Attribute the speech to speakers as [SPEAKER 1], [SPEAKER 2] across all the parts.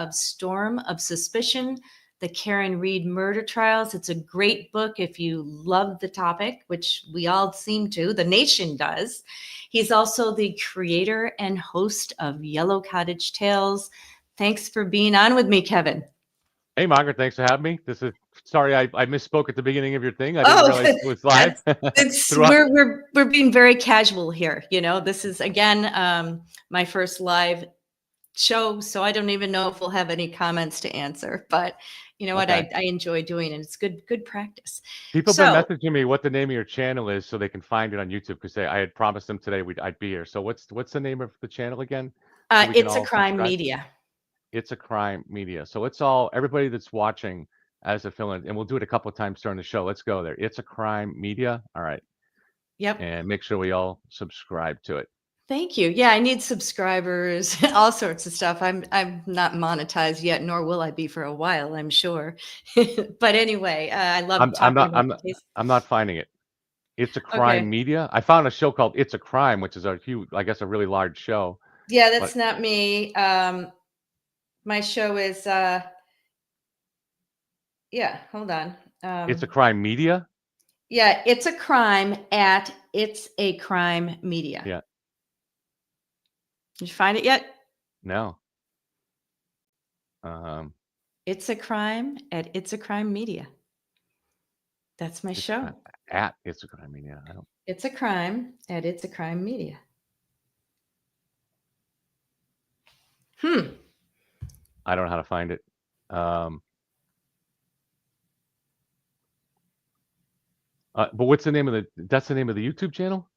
[SPEAKER 1] of Storm of Suspicion, the Karen Reed Murder Trials. It's a great book if you love the topic, which we all seem to, the nation does. He's also the creator and host of Yellow Cottage Tales. Thanks for being on with me, Kevin.
[SPEAKER 2] Hey, Margaret, thanks for having me. Sorry, I misspoke at the beginning of your thing. I didn't realize it was live.
[SPEAKER 1] We're being very casual here. You know, this is again my first live show, so I don't even know if we'll have any comments to answer. But you know what, I enjoy doing it. It's good practice.
[SPEAKER 2] People have been messaging me what the name of your channel is so they can find it on YouTube because I had promised them today I'd be here. So what's the name of the channel again? So
[SPEAKER 1] It's a Crime Media.
[SPEAKER 2] It's a Crime Media. So it's all everybody that's watching as a fill-in, and we'll do it a couple of times during the show. Let's go there. It's a Crime Media. All right.
[SPEAKER 1] Yep.
[SPEAKER 2] And make sure we all subscribe to it.
[SPEAKER 1] Thank you. Yeah, I need subscribers, all sorts of stuff. I'm not monetized yet, nor will I be for a while, I'm sure. But anyway, I love talking about the case.
[SPEAKER 2] I'm not finding it. It's a Crime Media. I found a show called It's a Crime, which is a huge, I guess, a really large show.
[SPEAKER 1] Yeah, that's not me. My show is hold on.
[SPEAKER 2] It's a Crime Media?
[SPEAKER 1] Yeah, It's a Crime at It's a Crime Media.
[SPEAKER 2] Yeah.
[SPEAKER 1] Did you find it yet?
[SPEAKER 2] No.
[SPEAKER 1] It's a Crime at It's a Crime Media. That's my show.
[SPEAKER 2] At It's a Crime Media.
[SPEAKER 1] It's a Crime at It's a Crime Media.
[SPEAKER 2] I don't know how to find it. But what's the name of that's the name of the YouTube channel?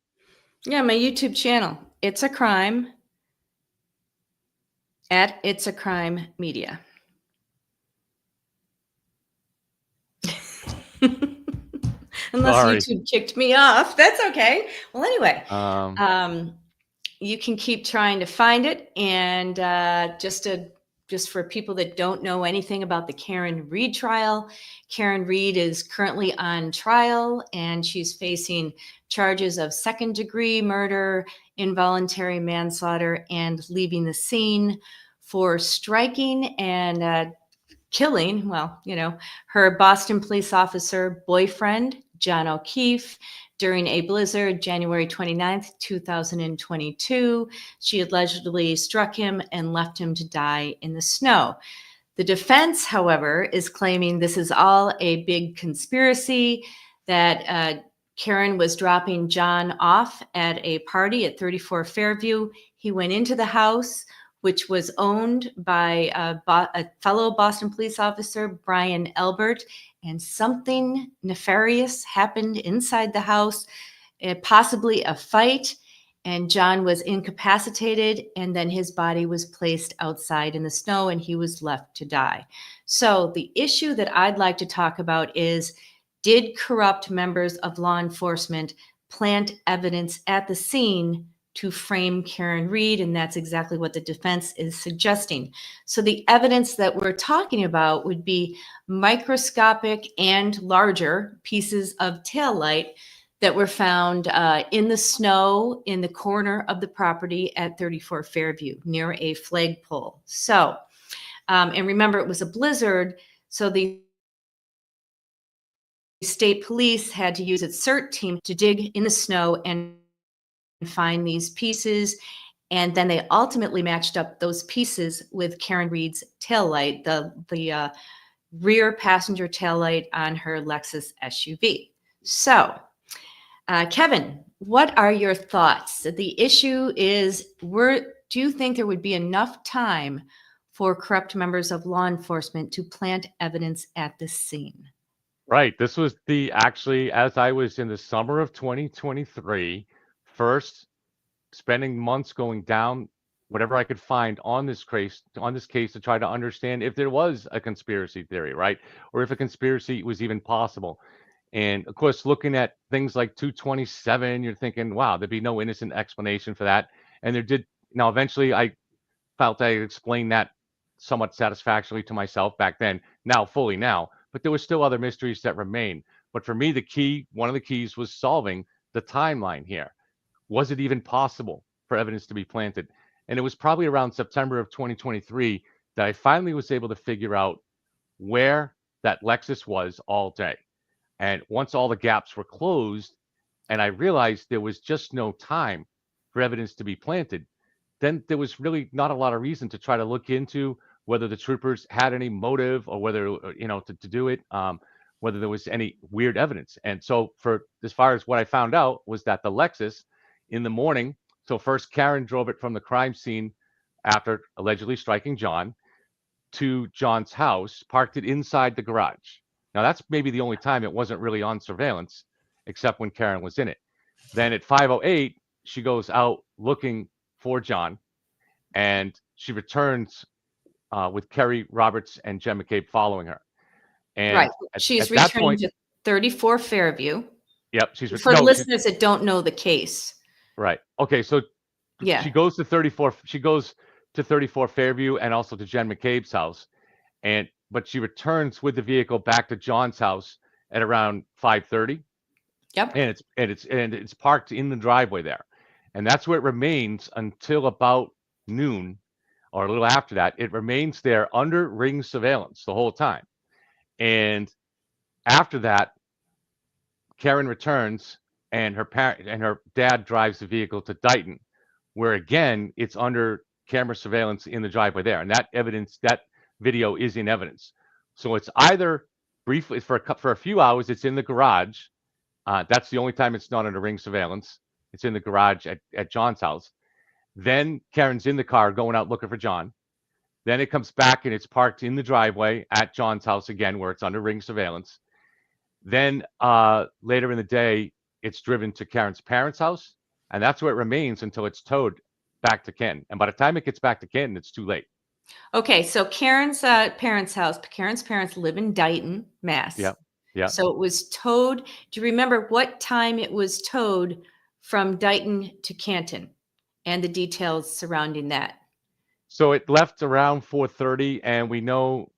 [SPEAKER 1] Yeah, my YouTube channel. It's a Crime at It's a Crime Media. Unless
[SPEAKER 2] Sorry.
[SPEAKER 1] YouTube kicked me off. That's okay. Well, anyway, you can keep trying to find it. And just for people that don't know anything about the Karen Reed trial, Karen Reed is currently on trial, and she's facing charges of second-degree murder, involuntary manslaughter, and leaving the scene for striking and killing, her Boston police officer boyfriend, John O'Keefe, during a blizzard, January 29th, 2022. She allegedly struck him and left him to die in the snow. The defense, however, is claiming this is all a big conspiracy, that Karen was dropping John off at a party at 34 Fairview. He went into the house, which was owned by a fellow Boston police officer, Brian Elbert, and something nefarious happened inside the house, possibly a fight, and John was incapacitated, and then his body was placed outside in the snow, and he was left to die. So the issue that I'd like to talk about is, did corrupt members of law enforcement plant evidence at the scene to frame Karen Reed? And that's exactly what the defense is suggesting. So the evidence that we're talking about would be microscopic and larger pieces of taillight that were found in the snow in the corner of the property at 34 Fairview near a flagpole. So, and remember, it was a blizzard, so the state police had to use its CERT team to dig in the snow and find these pieces, and then they ultimately matched up those pieces with Karen Reed's taillight, the rear passenger taillight on her Lexus SUV. So, Kevin, what are your thoughts? The issue is, do you think there would be enough time for corrupt members of law enforcement to plant evidence at the scene?
[SPEAKER 2] Right. This was actually, as I was in the summer of 2023, first spending months going down whatever I could find on this case to try to understand if there was a conspiracy theory, right? Or if a conspiracy was even possible. And of course, looking at things like 227, you're thinking, wow, there'd be no innocent explanation for that. And there did. Now, eventually, I felt I explained that somewhat satisfactorily to myself back then, fully now. But there were still other mysteries that remain. But for me, one of the keys was solving the timeline here. Was it even possible for evidence to be planted? And it was probably around September of 2023 that I finally was able to figure out where that Lexus was all day. And once all the gaps were closed, and I realized there was just no time for evidence to be planted, then there was really not a lot of reason to try to look into whether the troopers had any motive or whether, to do it, whether there was any weird evidence. And so, for as far as what I found out, was that the Lexus in the morning, so first Karen drove it from the crime scene after allegedly striking John to John's house, parked it inside the garage. Now, that's maybe the only time it wasn't really on surveillance, except when Karen was in it. Then at 5:08, she goes out looking for John, and she returns with Kerry Roberts and Jen McCabe following her. And
[SPEAKER 1] right. She's
[SPEAKER 2] at that
[SPEAKER 1] returning
[SPEAKER 2] point,
[SPEAKER 1] to 34 Fairview.
[SPEAKER 2] yep,
[SPEAKER 1] For listeners that don't know the case.
[SPEAKER 2] Right. Okay, so
[SPEAKER 1] Yeah.
[SPEAKER 2] she goes to 34. She goes to 34 Fairview and also to Jen McCabe's house, but she returns with the vehicle back to John's house at around 5:30.
[SPEAKER 1] Yep.
[SPEAKER 2] And it's parked in the driveway there, and that's where it remains until about noon or a little after that. It remains there under ring surveillance the whole time, and after that, Karen returns, and her dad drives the vehicle to Dighton, where again it's under camera surveillance in the driveway there, and that video is in evidence. So it's either briefly for a few hours it's in the garage. That's the only time it's not under ring surveillance. It's in the garage at John's house. Then Karen's in the car going out looking for John. Then it comes back and it's parked in the driveway at John's house again, where it's under ring surveillance. Then later in the day, it's driven to Karen's parents' house, and that's where it remains until it's towed back to Canton. And by the time it gets back to Canton, it's too late.
[SPEAKER 1] Okay, so Karen's parents' house. Karen's parents live in Dighton, Mass.
[SPEAKER 2] Yeah. Yeah.
[SPEAKER 1] So it was towed. Do you remember what time it was towed from Dighton to Canton and the details surrounding that?
[SPEAKER 2] So it left around 4:30, and we know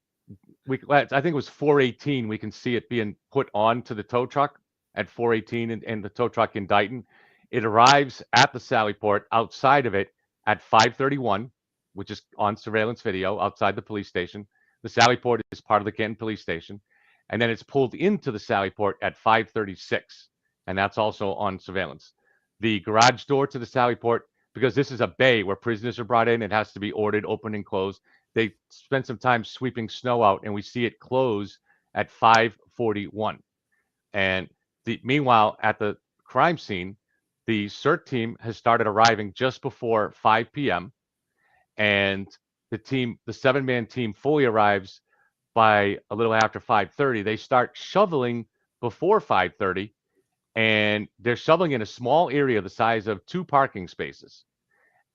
[SPEAKER 2] I think it was 4:18. We can see it being put onto the tow truck at 4:18 and the tow truck in Dighton. It arrives at the Sallyport outside of it at 5:31, which is on surveillance video outside the police station. The Sallyport is part of the Canton Police Station. And then it's pulled into the Sallyport at 5:36, and that's also on surveillance. The garage door to the Sallyport, because this is a bay where prisoners are brought in, it has to be ordered, open and closed. They spend some time sweeping snow out, and we see it close at 5:41. And meanwhile, at the crime scene, the CERT team has started arriving just before 5 p.m. And the 7-man team fully arrives by a little after 5:30. They start shoveling before 5:30, and they're shoveling in a small area the size of 2 parking spaces.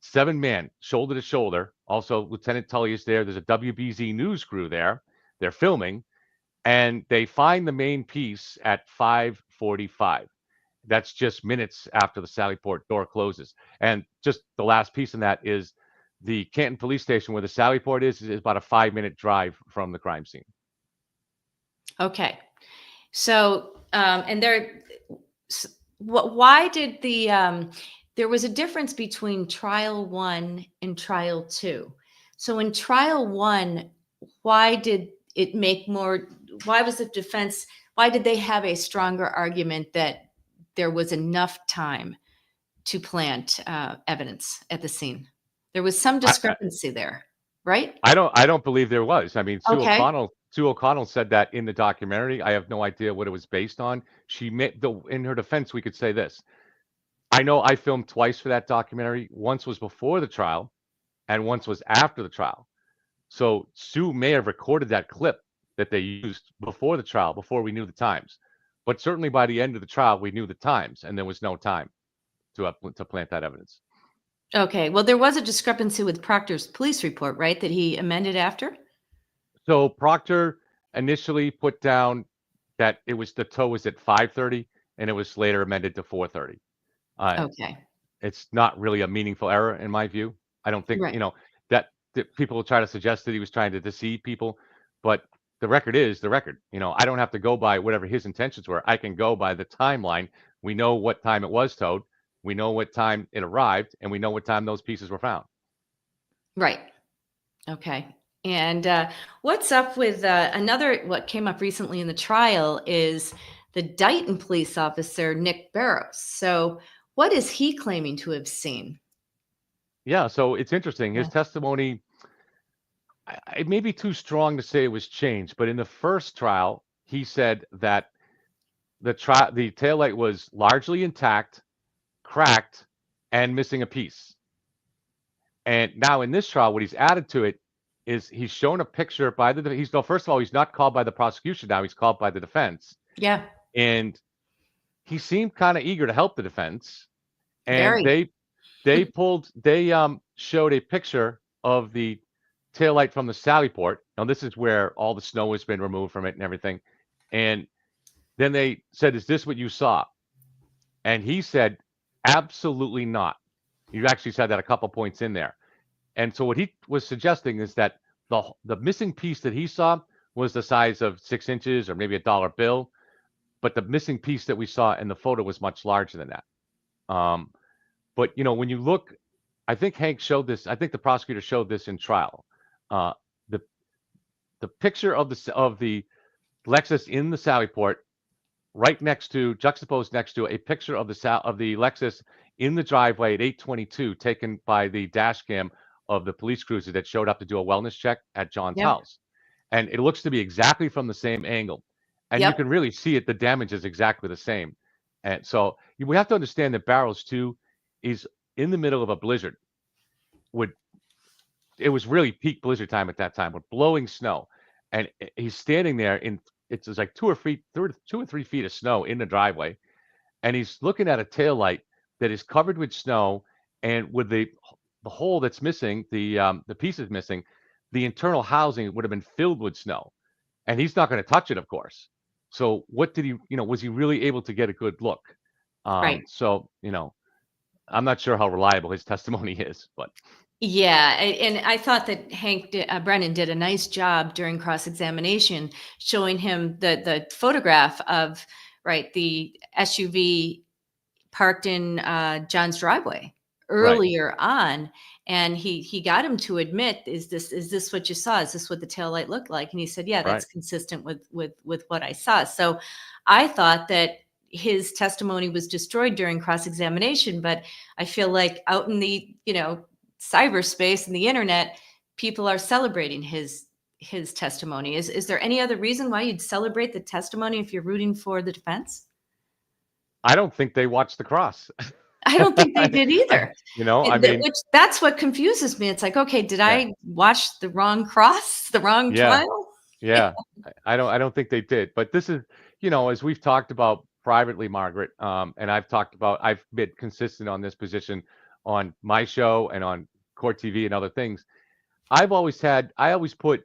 [SPEAKER 2] 7-man, shoulder to shoulder. Also, Lieutenant Tully is there. There's a WBZ news crew there. They're filming, and they find the main piece at 5:45. That's just minutes after the Sallyport door closes. And just the last piece in that is the Canton Police Station, where the Sallyport is about a 5-minute drive from the crime scene.
[SPEAKER 1] Okay. So, and why did there was a difference between trial 1 and trial 2. So in trial 1, why did it make why was the defense, why did they have a stronger argument that there was enough time to plant evidence at the scene? There was some discrepancy there, right?
[SPEAKER 2] I don't believe there was. I mean, Sue
[SPEAKER 1] Okay.
[SPEAKER 2] O'Connell said that in the documentary. I have no idea what it was based on. In her defense, we could say this. I know I filmed twice for that documentary. Once was before the trial, and once was after the trial. So Sue may have recorded that clip that they used before the trial, before we knew the times. But certainly by the end of the trial, we knew the times, and there was no time to plant that evidence.
[SPEAKER 1] Okay. Well, there was a discrepancy with Proctor's police report, right, that he amended after?
[SPEAKER 2] So Proctor initially put down that the tow was at 5:30, and it was later amended to 4:30.
[SPEAKER 1] Okay.
[SPEAKER 2] It's not really a meaningful error in my view. I don't think,
[SPEAKER 1] Right.
[SPEAKER 2] that people will try to suggest that he was trying to deceive people, but the record is the record. I don't have to go by whatever his intentions were. I can go by the timeline. We know what time it was towed. We know what time it arrived, and we know what time those pieces were found.
[SPEAKER 1] Right. Okay. And what's up with what came up recently in the trial is the Dighton police officer, Nick Barrows. So, what is he claiming to have seen?
[SPEAKER 2] Yeah, so it's interesting. His
[SPEAKER 1] Yeah.
[SPEAKER 2] testimony, it may be too strong to say it was changed, but in the first trial, he said that the taillight was largely intact, cracked, and missing a piece. And now in this trial, what he's added to it is he's shown a picture by he's no, first of all, he's not called by the prosecution now, he's called by the defense.
[SPEAKER 1] Yeah.
[SPEAKER 2] And he seemed kind of eager to help the defense. And
[SPEAKER 1] Very.
[SPEAKER 2] they showed a picture of the taillight from the Sally port. Now this is where all the snow has been removed from it and everything. And then they said, "Is this what you saw?" And he said, "Absolutely not." You actually said that a couple points in there. And so what he was suggesting is that the missing piece that he saw was the size of 6 inches or maybe a dollar bill, but the missing piece that we saw in the photo was much larger than that. But when you look, I think Hank showed this. I think the prosecutor showed this in trial. Uh, the the picture of the Lexus in the Sallyport, juxtaposed next to a picture of the Lexus in the driveway at 8:22, taken by the dash cam of the police cruiser that showed up to do a wellness check at John's
[SPEAKER 1] Yep.
[SPEAKER 2] house, and it looks to be exactly from the same angle, and you
[SPEAKER 1] Yep.
[SPEAKER 2] can really see it. The damage is exactly the same, and so we have to understand that Barrows too is in the middle of a blizzard. Would It was really peak blizzard time at that time with blowing snow, and he's standing there in it's like 2 or 3 feet of snow in the driveway, and he's looking at a taillight that is covered with snow, and with the hole that's missing, the piece is missing, the internal housing would have been filled with snow, and he's not going to touch it, of course. So what did he, was he really able to get a good look?
[SPEAKER 1] Right.
[SPEAKER 2] So I'm not sure how reliable his testimony is, but
[SPEAKER 1] Yeah, and I thought that Brennan did a nice job during cross-examination, showing him the photograph of, right, the SUV parked in John's driveway
[SPEAKER 2] right,
[SPEAKER 1] earlier on, and he got him to admit, is this what you saw? Is this what the taillight looked like? And he said, yeah,
[SPEAKER 2] right.
[SPEAKER 1] that's consistent with what I saw. So I thought that his testimony was destroyed during cross-examination, but I feel like out in the cyberspace and the internet, people are celebrating his testimony. Is there any other reason why you'd celebrate the testimony if you're rooting for the defense?
[SPEAKER 2] I don't think they watched the cross.
[SPEAKER 1] I don't think they did
[SPEAKER 2] I,
[SPEAKER 1] either.
[SPEAKER 2] I mean,
[SPEAKER 1] Which that's what confuses me. It's like, okay, did
[SPEAKER 2] yeah,
[SPEAKER 1] I watch the wrong cross, the wrong
[SPEAKER 2] yeah,
[SPEAKER 1] trial?
[SPEAKER 2] yeah. I don't think they did. But this is, as we've talked about privately, Margaret, and I've been consistent on this position on my show and on Court TV and other things. I always put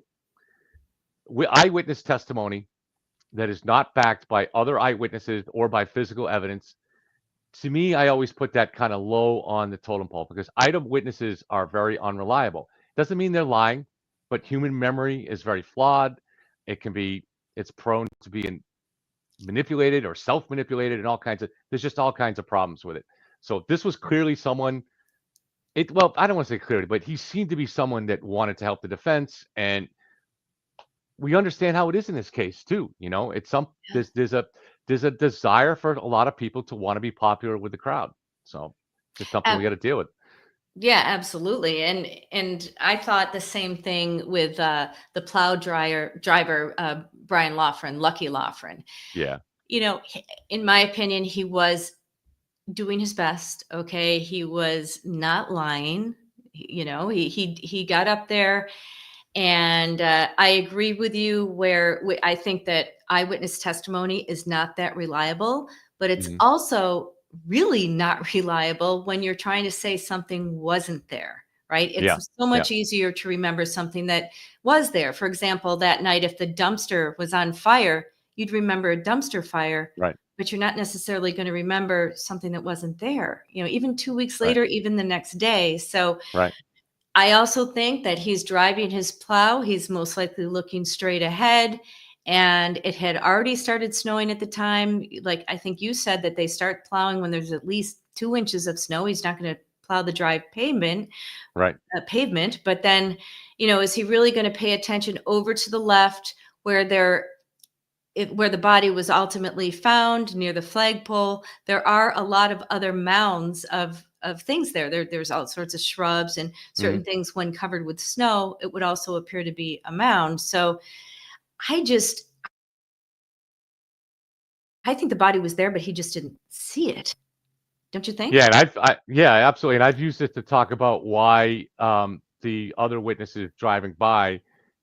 [SPEAKER 2] eyewitness testimony that is not backed by other eyewitnesses or by physical evidence. To me, I always put that kind of low on the totem pole because eyewitnesses are very unreliable. Doesn't mean they're lying, but human memory is very flawed. It's prone to being manipulated or self-manipulated and there's just all kinds of problems with it. So this was clearly someone, well, I don't want to say clearly, but he seemed to be someone that wanted to help the defense. And we understand how it is in this case too. There's a desire for a lot of people to want to be popular with the crowd. So just something
[SPEAKER 1] Uh,
[SPEAKER 2] we got to deal with.
[SPEAKER 1] yeah, absolutely. And I thought the same thing with the driver Brian Loughran, Lucky Loughran.
[SPEAKER 2] Yeah.
[SPEAKER 1] In my opinion, he was doing his best. Okay, he was not lying. He got up there. And I agree with you where I think that eyewitness testimony is not that reliable, but it's
[SPEAKER 2] Mhm.
[SPEAKER 1] also really not reliable when you're trying to say something wasn't there, right? It's
[SPEAKER 2] Yeah.
[SPEAKER 1] so
[SPEAKER 2] Yeah.
[SPEAKER 1] much easier to remember something that was there. For example, that night, if the dumpster was on fire, you'd remember a dumpster fire,
[SPEAKER 2] Right.
[SPEAKER 1] but you're not necessarily going to remember something that wasn't there, even 2 weeks
[SPEAKER 2] Right.
[SPEAKER 1] later, even the next day. So
[SPEAKER 2] Right.
[SPEAKER 1] I also think that he's driving his plow. He's most likely looking straight ahead. And it had already started snowing at the time. Like I think you said that they start plowing when there's at least 2 inches of snow. He's not going to plow the dry pavement.
[SPEAKER 2] Right.
[SPEAKER 1] Pavement, but then, is he really going to pay attention over to the left where where the body was ultimately found near the flagpole? There are a lot of other mounds of things there. There's all sorts of shrubs and certain
[SPEAKER 2] Mhm.
[SPEAKER 1] things. When covered with snow, it would also appear to be a mound. So I think the body was there, but he just didn't see it. Don't you think?
[SPEAKER 2] Yeah, and yeah, absolutely, and I've used it to talk about why the other witnesses driving by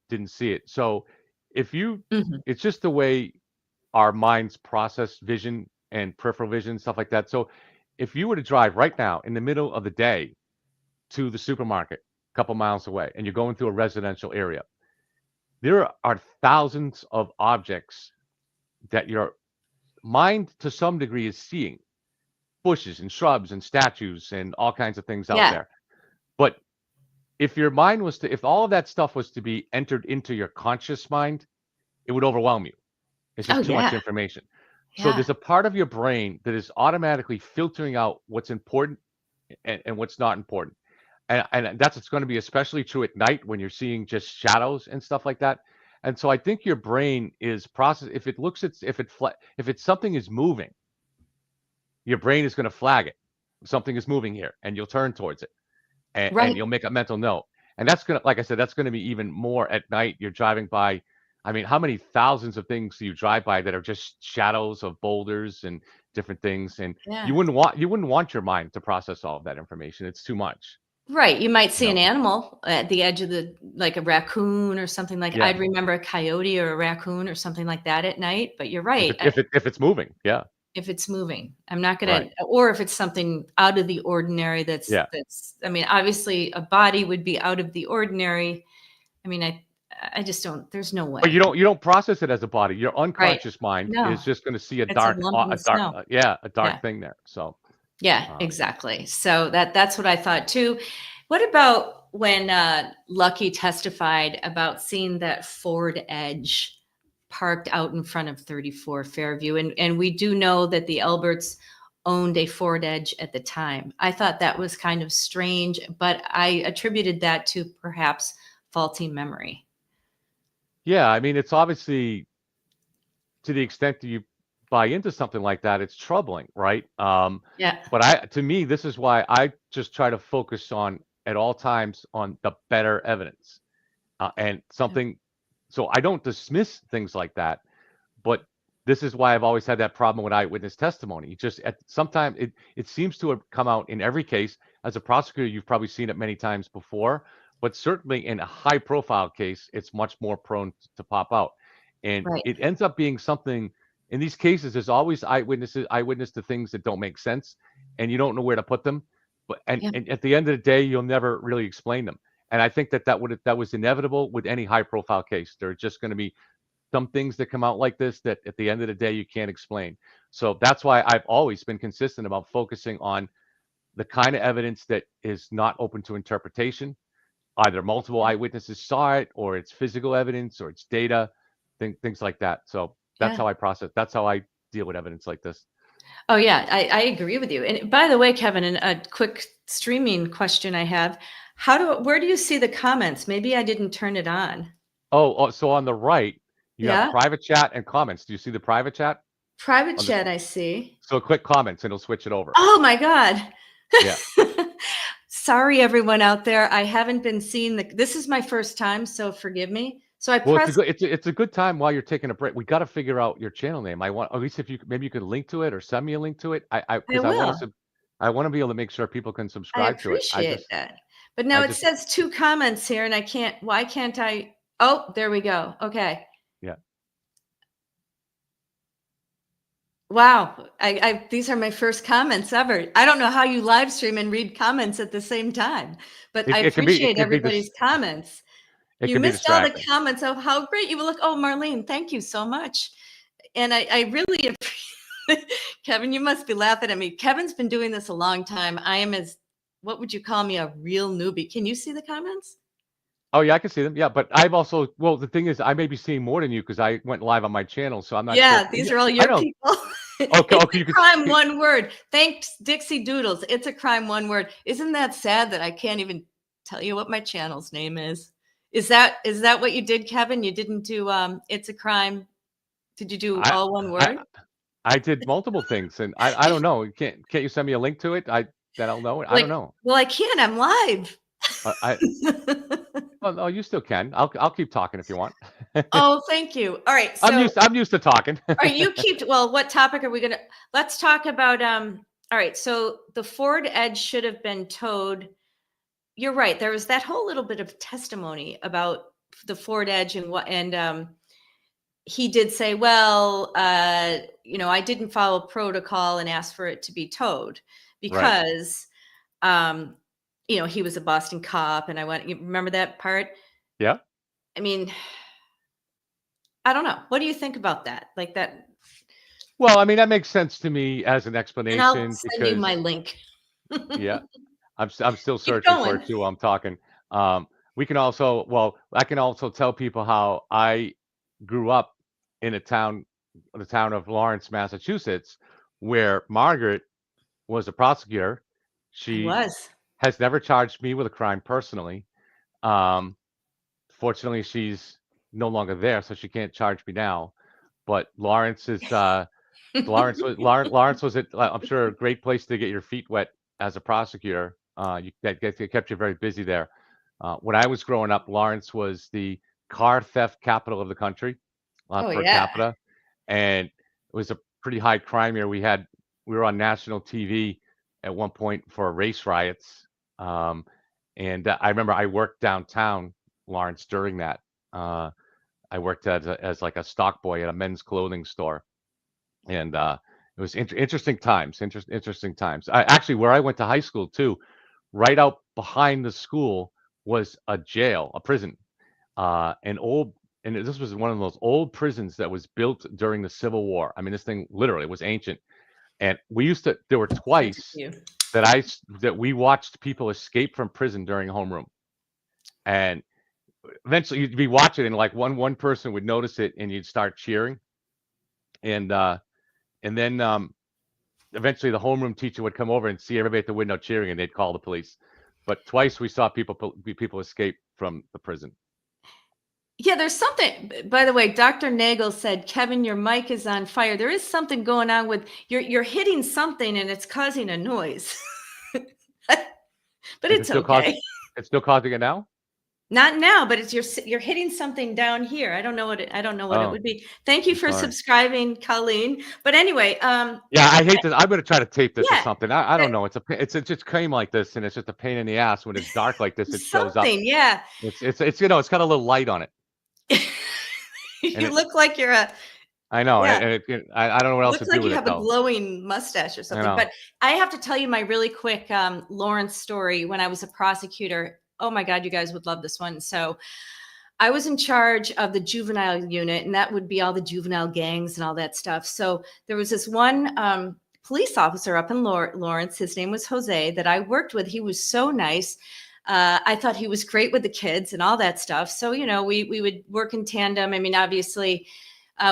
[SPEAKER 2] didn't see it. So if you,
[SPEAKER 1] Mhm.
[SPEAKER 2] it's just the way our minds process vision and peripheral vision, stuff like that. So if you were to drive right now in the middle of the day to the supermarket a couple miles away, and you're going through a residential area, there are thousands of objects that your mind to some degree is seeing, bushes and shrubs and statues and all kinds of things out
[SPEAKER 1] Yeah.
[SPEAKER 2] there. But if your mind was to, if all of that stuff was to be entered into your conscious mind, it would overwhelm you. It's
[SPEAKER 1] Oh,
[SPEAKER 2] just too much
[SPEAKER 1] yeah.
[SPEAKER 2] information. So
[SPEAKER 1] Yeah.
[SPEAKER 2] there's a part of your brain that is automatically filtering out what's important and what's not important. And that's it's going to be especially true at night when you're seeing just shadows and stuff like that. And so I think your brain is process if it looks at if it's something is moving, your brain is going to flag it. Something is moving here, and you'll turn towards it, and
[SPEAKER 1] Right.
[SPEAKER 2] you'll make a mental note. And that's gonna, like I said, that's gonna be even more at night. You're driving by. I mean, how many thousands of things do you drive by that are just shadows of boulders and different things? And
[SPEAKER 1] Yeah.
[SPEAKER 2] you wouldn't want your mind to process all of that information. It's too much,
[SPEAKER 1] Right, you might
[SPEAKER 2] you
[SPEAKER 1] see an
[SPEAKER 2] know.
[SPEAKER 1] animal at the edge of like a raccoon or something like
[SPEAKER 2] Yeah,
[SPEAKER 1] I'd remember a coyote or a raccoon or something like that at night, but you're right,
[SPEAKER 2] if it's moving, yeah,
[SPEAKER 1] if it's moving, I'm not
[SPEAKER 2] right,
[SPEAKER 1] gonna or if it's something out of the ordinary
[SPEAKER 2] yeah.
[SPEAKER 1] I mean, obviously, a body would be out of the ordinary. I mean, I just don't there's no
[SPEAKER 2] But
[SPEAKER 1] way.
[SPEAKER 2] you don't process it as a body. Your
[SPEAKER 1] Right.
[SPEAKER 2] unconscious mind
[SPEAKER 1] No,
[SPEAKER 2] is just going to see
[SPEAKER 1] it's a lump in
[SPEAKER 2] a
[SPEAKER 1] the
[SPEAKER 2] dark,
[SPEAKER 1] snow.
[SPEAKER 2] yeah, a
[SPEAKER 1] Yeah.
[SPEAKER 2] dark thing there. So,
[SPEAKER 1] Yeah,
[SPEAKER 2] um,
[SPEAKER 1] exactly. So that's what I thought too. What about when Lucky testified about seeing that Ford Edge parked out in front of 34 Fairview? And we do know that the Alberts owned a Ford Edge at the time. I thought that was kind of strange, but I attributed that to perhaps faulty memory.
[SPEAKER 2] yeah, I mean, it's obviously to the extent that you buy into something like that, it's troubling, right?
[SPEAKER 1] Yeah.
[SPEAKER 2] But to me, this is why I just try to focus on at all times on the better evidence and something. So I don't dismiss things like that, but this is why I've always had that problem with eyewitness testimony. Just at sometimes it seems to have come out in every case. As a prosecutor, you've probably seen it many times before, but certainly in a high profile case, it's much more prone to pop out. And
[SPEAKER 1] Right.
[SPEAKER 2] it ends up being something in these cases, there's always eyewitness to things that don't make sense, and you don't know where to put them. But
[SPEAKER 1] Yeah.
[SPEAKER 2] and at the end of the day, you'll never really explain them. And I think that was inevitable with any high profile case. There are just going to be some things that come out like this that at the end of the day you can't explain. So that's why I've always been consistent about focusing on the kind of evidence that is not open to interpretation. Either multiple eyewitnesses saw it, or it's physical evidence, or it's data, things like that. So that's
[SPEAKER 1] Yeah.
[SPEAKER 2] how I process. That's how I deal with evidence like this.
[SPEAKER 1] Oh yeah, I agree with you. And by the way, Kevin, and a quick streaming question I have: where do you see the comments? Maybe I didn't turn it on.
[SPEAKER 2] So on the right, you have
[SPEAKER 1] Yeah,
[SPEAKER 2] private chat and comments. Do you see the private chat
[SPEAKER 1] private
[SPEAKER 2] on the?
[SPEAKER 1] chat. I see.
[SPEAKER 2] So click comments, and it'll switch it over.
[SPEAKER 1] Oh my God.
[SPEAKER 2] Yeah.
[SPEAKER 1] Sorry, everyone out there. I haven't been seeing this is my first time, so forgive me. So I
[SPEAKER 2] Well, it's a
[SPEAKER 1] pressed.
[SPEAKER 2] good it's a good time while you're taking a break. We got to figure out your channel name. I want, at least if you maybe you could link to it or send me a link to it. I
[SPEAKER 1] I
[SPEAKER 2] because
[SPEAKER 1] will.
[SPEAKER 2] I want to be able to make sure people can
[SPEAKER 1] I
[SPEAKER 2] subscribe to it.
[SPEAKER 1] appreciate that. But now
[SPEAKER 2] I
[SPEAKER 1] it
[SPEAKER 2] just
[SPEAKER 1] says two comments here, and I can't. Why can't I? Oh, there we go. Okay.
[SPEAKER 2] yeah.
[SPEAKER 1] Wow, these are my first comments ever. I don't know how you live stream and read comments at the same time, but I
[SPEAKER 2] It
[SPEAKER 1] appreciate
[SPEAKER 2] can be this
[SPEAKER 1] everybody's comments.
[SPEAKER 2] it
[SPEAKER 1] You
[SPEAKER 2] can be
[SPEAKER 1] missed all the
[SPEAKER 2] distracting.
[SPEAKER 1] comments of how great you look. Oh, Marlene, thank you so much. And I really appreciate Kevin, you must be laughing at me. Kevin's been doing this a long time. I am what would you call me, a real newbie? Can you see the comments?
[SPEAKER 2] Oh yeah, I can see them. Yeah, but I've also, well, the thing is I may be seeing more than you because I went live on my channel, so I'm not sure.
[SPEAKER 1] Yeah, these are all
[SPEAKER 2] I
[SPEAKER 1] your
[SPEAKER 2] don't
[SPEAKER 1] people.
[SPEAKER 2] Okay,
[SPEAKER 1] It's
[SPEAKER 2] okay,
[SPEAKER 1] a
[SPEAKER 2] you could.
[SPEAKER 1] crime, one word. Thanks, Dixie Doodles. It's a crime, one word. Isn't that sad that I can't even tell you what my channel's name is? Is that what you did, Kevin? You didn't do It's a Crime. Did you do
[SPEAKER 2] I,
[SPEAKER 1] all one
[SPEAKER 2] I,
[SPEAKER 1] word?
[SPEAKER 2] I did multiple things, and I don't know. Can't you send me a link to it? That I'll know it. I don't
[SPEAKER 1] Like,
[SPEAKER 2] know.
[SPEAKER 1] well, I can't. I'm live.
[SPEAKER 2] I Oh, no, you still can. I'll keep talking if you want.
[SPEAKER 1] Oh, thank you. All right.
[SPEAKER 2] I'm
[SPEAKER 1] So,
[SPEAKER 2] used I'm used to talking.
[SPEAKER 1] are you keep well, what topic are we gonna let's talk about all right, so the Ford Edge should have been towed. You're right. There was that whole little bit of testimony about the Ford Edge and he did say, well, I didn't follow protocol and ask for it to be towed
[SPEAKER 2] Right.
[SPEAKER 1] because he was a Boston cop, and you remember that part?
[SPEAKER 2] Yeah.
[SPEAKER 1] I mean, I don't know. What do you think about that? Like that,
[SPEAKER 2] Well, I mean, that makes sense to me as an
[SPEAKER 1] and I'll
[SPEAKER 2] explanation
[SPEAKER 1] send you my
[SPEAKER 2] because
[SPEAKER 1] link.
[SPEAKER 2] yeah, I'm still
[SPEAKER 1] Keep
[SPEAKER 2] searching for
[SPEAKER 1] going.
[SPEAKER 2] it too while I'm talking. I can also tell people how I grew up in the town of Lawrence, Massachusetts, where Margaret was a prosecutor.
[SPEAKER 1] I
[SPEAKER 2] She
[SPEAKER 1] was.
[SPEAKER 2] has never charged me with a crime personally. Um, Fortunately, she's no longer there, so she can't charge me now. But Lawrence was I'm sure a great place to get your feet wet as a prosecutor. It kept you very busy there. When I was growing up, Lawrence was the car theft capital of the country,
[SPEAKER 1] Oh
[SPEAKER 2] per
[SPEAKER 1] yeah.
[SPEAKER 2] capita, and it was a pretty high crime year. We were on national TV at one point for race riots, um, and I remember I worked downtown Lawrence during that. Uh, I worked as like a stock boy at a men's clothing store, and it was interesting times. Interesting times. Actually, where I went to high school too, right out behind the school was a jail, a prison, an old. And this was one of those old prisons that was built during the Civil War. I mean, this thing literally was ancient. And there were
[SPEAKER 1] Sent it to
[SPEAKER 2] twice
[SPEAKER 1] you.
[SPEAKER 2] that we watched people escape from prison during homeroom. And eventually you'd be watching and like one person would notice it and you'd start cheering. And then eventually the homeroom teacher would come over and see everybody at the window cheering and they'd call the police. But twice we saw people escape from the prison.
[SPEAKER 1] Yeah, there's something. By the way, Dr. Nagel said, "Kevin, your mic is on fire." There is something going on with you're hitting something and it's causing a noise. But
[SPEAKER 2] Is it
[SPEAKER 1] it's
[SPEAKER 2] still
[SPEAKER 1] okay.
[SPEAKER 2] it's still causing it now?
[SPEAKER 1] Not now, but it's you're hitting something down here. I don't know what it
[SPEAKER 2] Oh,
[SPEAKER 1] would be. Thank you
[SPEAKER 2] I'm
[SPEAKER 1] for
[SPEAKER 2] sorry.
[SPEAKER 1] subscribing, Colleen. But anyway,
[SPEAKER 2] Yeah, I hate this. I'm gonna try to tape this or
[SPEAKER 1] yeah,
[SPEAKER 2] something. I
[SPEAKER 1] but
[SPEAKER 2] don't know. It just came like this, and it's just a pain in the ass when it's dark like this. It shows up.
[SPEAKER 1] something, yeah.
[SPEAKER 2] It's it's got a little light on it, and
[SPEAKER 1] You look like you're a
[SPEAKER 2] I know,
[SPEAKER 1] yeah.
[SPEAKER 2] I don't know what else to
[SPEAKER 1] Looks
[SPEAKER 2] do
[SPEAKER 1] like
[SPEAKER 2] with
[SPEAKER 1] you
[SPEAKER 2] it
[SPEAKER 1] have a
[SPEAKER 2] though.
[SPEAKER 1] glowing mustache or
[SPEAKER 2] You
[SPEAKER 1] something.
[SPEAKER 2] know.
[SPEAKER 1] But I have to tell you my really quick Lawrence story when I was a prosecutor. Oh my God, you guys would love this one. So I was in charge of the juvenile unit, and that would be all the juvenile gangs and all that stuff. So there was this one police officer up in Lawrence. His name was Jose that I worked with. He was so nice. I thought he was great with the kids and all that stuff. So, we would work in tandem. I mean, obviously,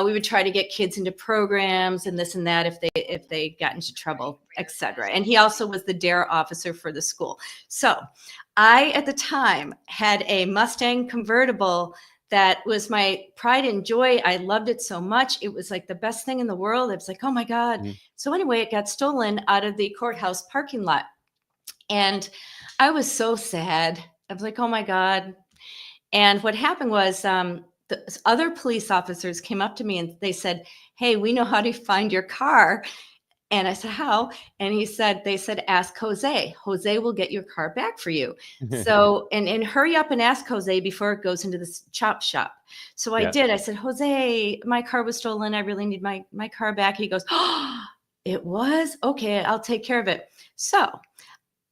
[SPEAKER 1] we would try to get kids into programs and this and that if they got into trouble, etc. And he also was the dare officer for the school. So I, at the time, had a Mustang convertible that was my pride and joy. I loved it so much. It was like the best thing in the world. It was like, oh my God.
[SPEAKER 2] Mhm.
[SPEAKER 1] So anyway, it got stolen out of the courthouse parking lot. And I was so sad. I was like, oh my God. And what happened was the other police officers came up to me and they said, hey, we know how to find your car. And I said, how? And they said, ask Jose. Jose will get your car back for you. So, and hurry up and ask Jose before it goes into the chop shop. So I
[SPEAKER 2] Yeah.
[SPEAKER 1] did. I said, Jose, my car was stolen. I really need my car back. He goes, oh, it was? Okay, I'll take care of it. So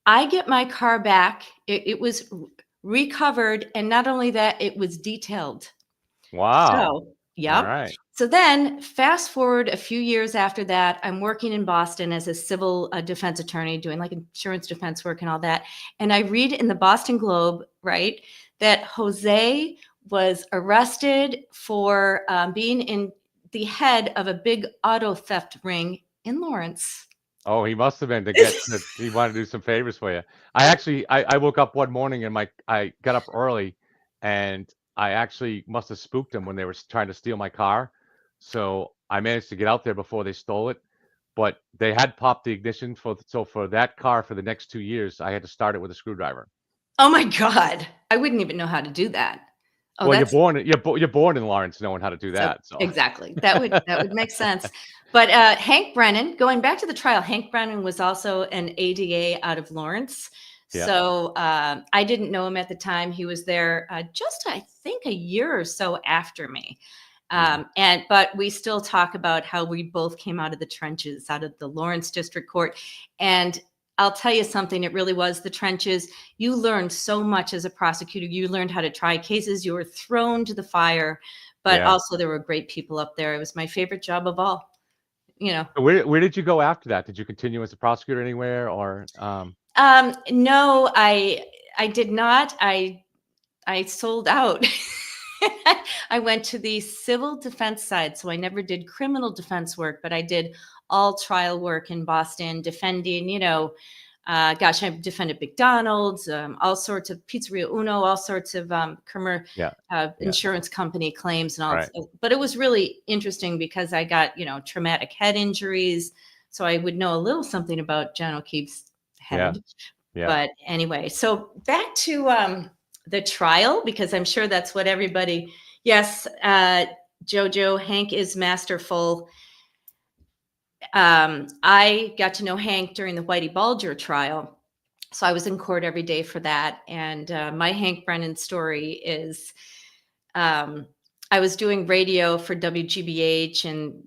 [SPEAKER 1] I get my car back. It was recovered. And not only that, it was detailed.
[SPEAKER 2] Wow.
[SPEAKER 1] So,
[SPEAKER 2] All
[SPEAKER 1] yep.
[SPEAKER 2] right.
[SPEAKER 1] So then fast forward a few years after that, I'm working in Boston as a civil defense attorney, doing like insurance defense work and all that. And I read in the Boston Globe, right, that Jose was arrested for being in the head of a big auto theft ring in Lawrence.
[SPEAKER 2] Oh, he must have been he wanted to do some favors for you. I woke up one morning and I got up early, and I actually must have spooked them when they were trying to steal my car. So I managed to get out there before they stole it. But they had popped the ignition for that car for the next 2 years, I had to start it with a screwdriver.
[SPEAKER 1] Oh my God. I wouldn't even know how to do that. Oh,
[SPEAKER 2] Well,
[SPEAKER 1] that's
[SPEAKER 2] you're born in Lawrence knowing how to do
[SPEAKER 1] so
[SPEAKER 2] that. So
[SPEAKER 1] exactly. That would make sense. But Hank Brennan, going back to the trial, Hank Brennan was also an ADA out of Lawrence.
[SPEAKER 2] Yeah.
[SPEAKER 1] So I didn't know him at the time. He was there just, I think, a year or so after me. But we still talk about how we both came out of the trenches, out of the Lawrence District Court. And I'll tell you something, it really was the trenches. You learned so much as a prosecutor. You learned how to try cases. You were thrown to the fire, but also there were great people up there. It was my favorite job of all, you know.
[SPEAKER 2] Where did you go after that? Did you continue as a prosecutor anywhere, or
[SPEAKER 1] No, I did not. I sold out. I went to the civil defense side, so I never did criminal defense work, but I did all trial work in Boston, defending, I defended McDonald's, all sorts of Pizzeria Uno, all sorts of insurance company claims and all.
[SPEAKER 2] Right.
[SPEAKER 1] But it was really interesting because I got, traumatic head injuries, so I would know a little something about John O'Keefe's head.
[SPEAKER 2] Yeah.
[SPEAKER 1] But anyway, so back to the trial, because I'm sure that's what everybody. Yes, Jojo, Hank is masterful. I got to know Hank during the Whitey Bulger trial. So I was in court every day for that. And my Hank Brennan story is I was doing radio for WGBH and,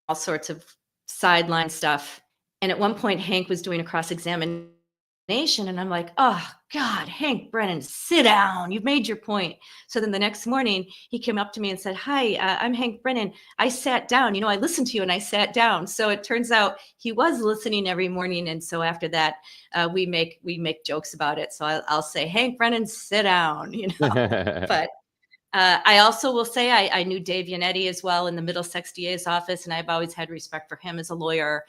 [SPEAKER 1] all sorts of sideline stuff. And at one point, Hank was doing a cross-examination, and I'm like, oh, God, Hank Brennan, sit down. You've made your point. So then the next morning, he came up to me and said, hi, I'm Hank Brennan. I sat down. I listened to you and I sat down. So it turns out he was listening every morning. And so after that, we make jokes about it. So I'll say, Hank Brennan, sit down, But I also will say I knew Dave Yannetti as well in the Middlesex DA's office, and I've always had respect for him as a lawyer.